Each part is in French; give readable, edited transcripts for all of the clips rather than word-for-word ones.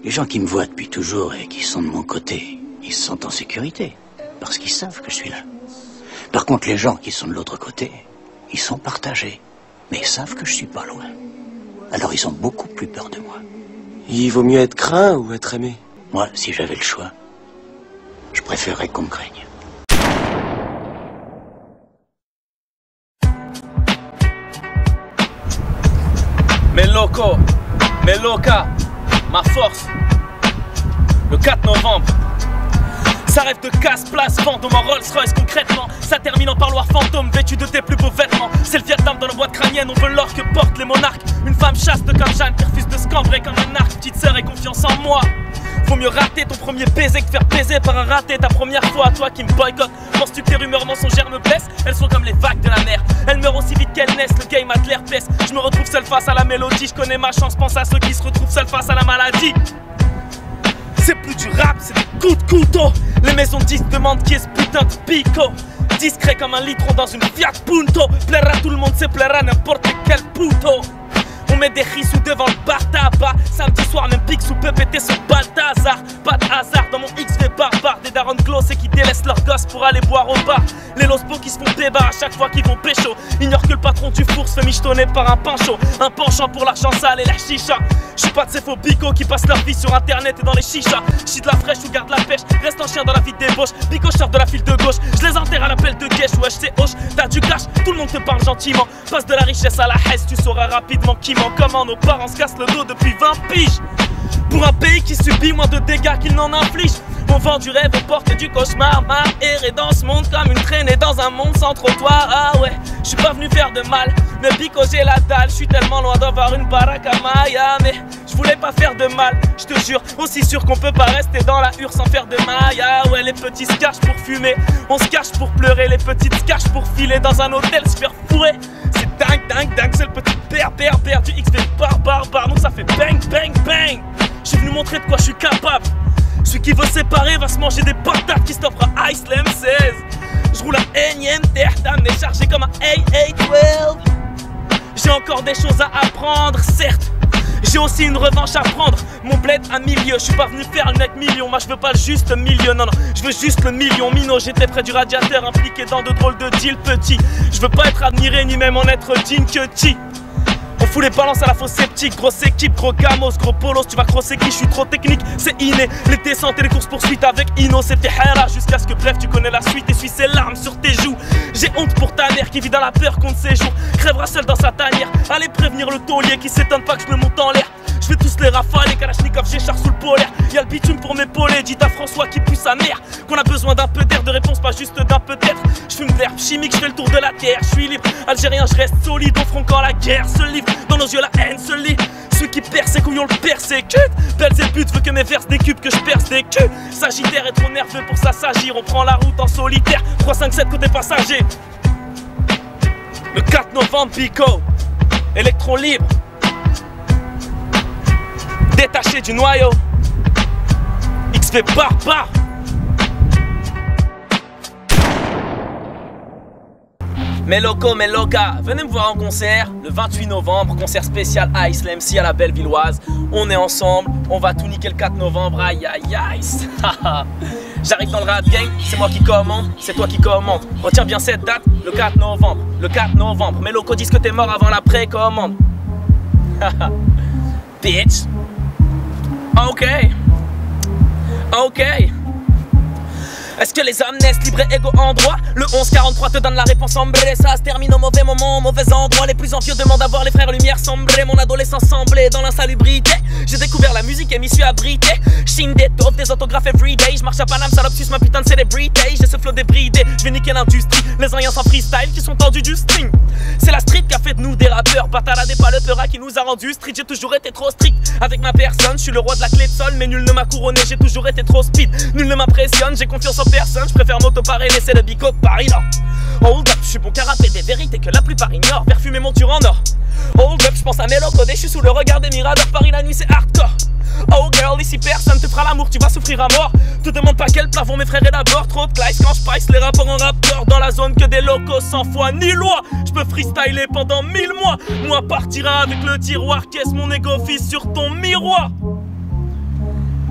Les gens qui me voient depuis toujours et qui sont de mon côté, ils se sentent en sécurité, parce qu'ils savent que je suis là. Par contre, les gens qui sont de l'autre côté, ils sont partagés, mais ils savent que je suis pas loin. Alors ils ont beaucoup plus peur de moi. Il vaut mieux être craint ou être aimé? Moi, si j'avais le choix, je préférerais qu'on me craigne. Mes locaux, mes locas, ma force. Le 4 novembre. Ça rêve de casse-place, fantôme en Rolls-Royce concrètement. Ça termine en parloir fantôme, vêtu de tes plus beaux vêtements. C'est le Vietnam dans la boîte crânienne, on veut l'or que portent les monarques. Une femme chaste comme Jeanne qui refuse de se cambrer comme un arc. Petite sœur et confiance en moi. Vaut mieux rater ton premier baiser que faire baiser par un raté ta première fois. Toi qui me boycottes, penses-tu que tes rumeurs mensongères me blessent? Elles sont comme les vagues de la mer, elles meurent aussi vite qu'elles naissent. Le game a de l'herpès, je me retrouve seul face à la mélodie. Je connais ma chance, pense à ceux qui se retrouvent seuls face à la maladie. C'est plus du rap, c'est des coups de couteau. Les maisons de disques demandent qui est ce putain de pico. Discret comme un litron dans une Fiat Punto. Plaire à tout le monde, c'est plaire à n'importe quel puto. On met des rissous devant le bar tabac. Samedi soir, même Pixou peut péter son Balthazar. Pas de hasard dans mon XV barbare. Des darons glossés qui délaissent leurs gosses pour aller boire au bar. Les lospos qui se font débat à chaque fois qu'ils vont pécho. Ignorent que le patron du four se fait michetonner par un pancho. Un penchant pour l'argent sale et la chicha. J'suis pas de ces faux bicos qui passent leur vie sur internet et dans les chichas. J'suis de la fraîche ou garde la pêche. Reste en chien dans la vie de débauche. Bico sort de la file de gauche. Je les enterre à l'appel de guèche. Wesh c'est hoche, t'as du cash, tout le monde te parle gentiment. Passe de la richesse à la hesse, tu sauras rapidement qui ment. Comment nos parents se cassent le dos depuis 20 piges. Pour un pays qui subit moins de dégâts qu'il n'en inflige. On vend du rêve aux portes du cauchemar. Ma errer dans ce monde comme une traînée dans un monde sans trottoir. Ah ouais, je suis pas venu faire de mal, mais bico j'ai la dalle. Je suis tellement loin d'avoir une baraque à Maya. Mais je voulais pas faire de mal, je te jure. Aussi sûr qu'on peut pas rester dans la hure sans faire de maille. Ah ouais, les petits se cachent pour fumer, on se cache pour pleurer. Les petites se cachent pour filer dans un hôtel se faire fourrer. C'est dingue, c'est le petit père du XV barbare. Donc ça fait bang, bang, bang. Je suis venu montrer de quoi je suis capable. Celui qui veut séparer va se manger des patates qui s'offrent à Ice Slam 16. Je roule un énième terre, t'amener chargé comme un AA-12. J'ai encore des choses à apprendre, certes. J'ai aussi une revanche à prendre. Mon bled à milieu, je suis pas venu faire le mec million. Moi je veux pas le juste milieu, non, je veux juste le million. Minot, j'étais près du radiateur, impliqué dans de drôles de deals petits. Je veux pas être admiré ni même en être digne que ti. On fout les balances à la fausse sceptique. Grosse équipe, gros gamos, gros polos. Tu vas crosser qui, je suis trop technique, c'est inné. Les descentes et les courses poursuites avec Ino, c'était Hera. Jusqu'à ce que bref tu connais la suite. Essuie ses larmes sur tes joues. J'ai honte pour ta mère qui vit dans la peur contre ses jours. Crèvera seule dans sa tanière. Allez prévenir le taulier qui s'étonne pas que je me monte en l'air. Je fais tous les rafales, les kalachnikovs, j'écharpe sous le polaire. Y'a le bitume pour m'épauler, dites à François qui pue sa mère qu'on a besoin d'un peu d'air, de réponse, pas juste d'un peut-être. Je fume de l'herbe chimique, je fais le tour de la terre, je suis libre. Algérien, je reste solide, au front quand la guerre se livre. Dans nos yeux la haine se lit. Celui qui perd ses couillons le persécute. Belzébuth veut que mes verses décupent, que je perce des culs. Sagittaire est trop nerveux pour ça s'agir. On prend la route en solitaire, 357 côté passager. Le 4 novembre, Pico, électron libre. Détaché du noyau, XV barbare. Mes locaux, mes locas, venez me voir en concert le 28 novembre, concert spécial Ice Slam C à la Bellevilloise. On est ensemble, on va tout niquer le 4 novembre, aïe aïe aïe. J'arrive dans le rap game, c'est moi qui commande, c'est toi qui commente. Retiens bien cette date, le 4 novembre, le 4 novembre. Mes locaux disent que t'es mort avant la précommande. Bitch. Ok. Est-ce que les hommes naissent libres et égaux en droit? Le 1143 te donne la réponse sombrée. Ça se termine au mauvais moment, au mauvais endroit. Les plus envieux demandent à voir les frères lumière sombrer. Mon adolescence semblait dans l'insalubrité. J'ai découvert la musique et m'y suis abrité. Chine des taupes, des autographes everyday. Je marche à Paname, salopsus, ma putain de célébrité. J'ai ce flow débridé, je vais niquer l'industrie. Les alliances en freestyle qui sont tendus du string. C'est la street qui a fait de nous des rappeurs. Patalade et pas le peura qui nous a rendu street. J'ai toujours été trop strict avec ma personne. Je suis le roi de la clé de sol, mais nul ne m'a couronné. J'ai toujours été trop speed, nul ne m'impressionne. J'ai confiance en personne, je préfère m'auto-parrainer, c'est le bico de Paris, non. Hold up, je suis bon qu'à rapper des vérités que la plupart ignorent. Perfumer mon tueur en or. Hold up, je pense à mes locaux, je suis sous le regard des miradors. Paris la nuit c'est hardcore. Oh girl, ici personne te fera l'amour, tu vas souffrir à mort. Te demande pas quel plat vont mes frères et d'abord. Trop de classe quand je price les rapports en rapport. Dans la zone que des locaux sans foi ni loi. Je peux freestyler pendant 1000 mois. Moi partira avec le tiroir, caisse mon égo fils sur ton miroir.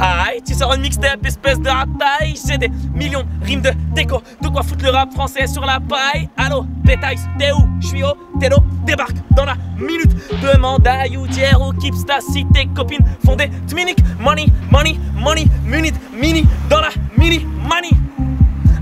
Aïe, tu sors une mixtape, espèce de rataille. J'ai des millions de rimes de déco, de quoi foutre le rap français sur la paille. Allô, Pétaïs, t'es où? J'suis au télo, débarque dans la minute. Demande à Youdière ou Kipsta si tes copines font des tminiques. Money, money, money, munit, mini, dans la mini, money.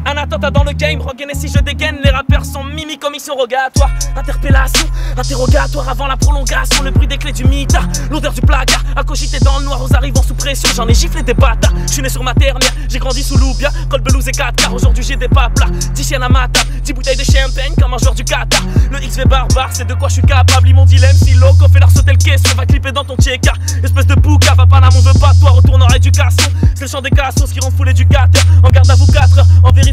Un attentat dans le game, Rogan et si je dégaine, les rappeurs sont mimi, commission rogatoire, interpellation, interrogatoire avant la prolongation, le bruit des clés du mitard, l'odeur du placard, à cogiter dans le noir aux arrivants sous pression, j'en ai giflé des bâtards, je suis né sur ma ternière, j'ai grandi sous Loubia, col belouse et 4 quarts, aujourd'hui j'ai des paplas, 10 chiennes à ma table, 10 bouteilles de champagne comme un joueur du Qatar, le XV barbare, c'est de quoi je suis capable, ils m'ont dit l'MC loco, fais leur sauter le caisson, va clipper dans ton tchéka, espèce de bouca, va pas là, on veut pas toi, retourne en rééducation, c'est le chant des cassos qui rend fou l'éducateur, en garde à vous 4 heures, en vérification,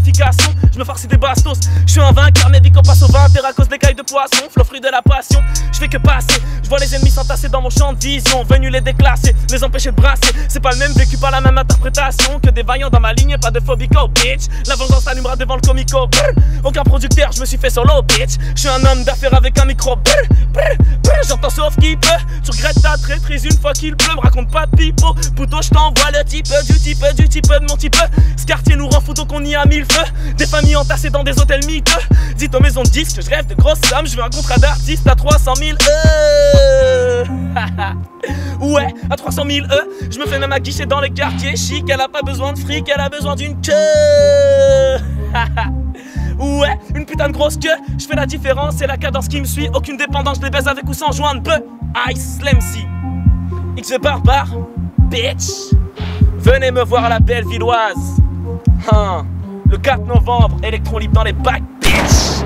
je me farcis des bastos, je suis un vainqueur, mais dès qu'on passe au 20 à cause des cailles de poisson, flot fruit de la passion, je fais que passer, je vois les ennemis s'entasser dans mon champ de vision, venu les déclasser, les empêcher de brasser, c'est pas le même vécu, pas la même interprétation, que des vaillants dans ma ligne, pas de phobico, bitch, la vengeance allumera devant le comico, brr, aucun producteur, je me suis fait solo, bitch, je suis un homme d'affaires avec un micro, brr, brr, brr, j'entends sauf qui peut, tu regrettes ta traîtrise une fois qu'il pleut, me raconte pas de pipeau, puto je t'envoie le type de mon type, ce quartier nous rend fou donc on y a mille feux, des familles entassées dans des hôtels miteux, dites aux maisons de disques que je rêve de grosses sommes, je veux un contrat d'artiste à 300 000 ouais, à 300 000 je me fais même à guichet dans les quartiers chic, elle a pas besoin de fric, elle a besoin d'une queue. Ouais, une putain de grosse queue, je fais la différence, c'est la cadence qui me suit, aucune dépendance, je les baise avec ou sans joindre, bleu, Ice, Slemcy, XV barbare, bitch, venez me voir à la belle villoise, le 4 novembre, électron libre dans les bacs, bitch.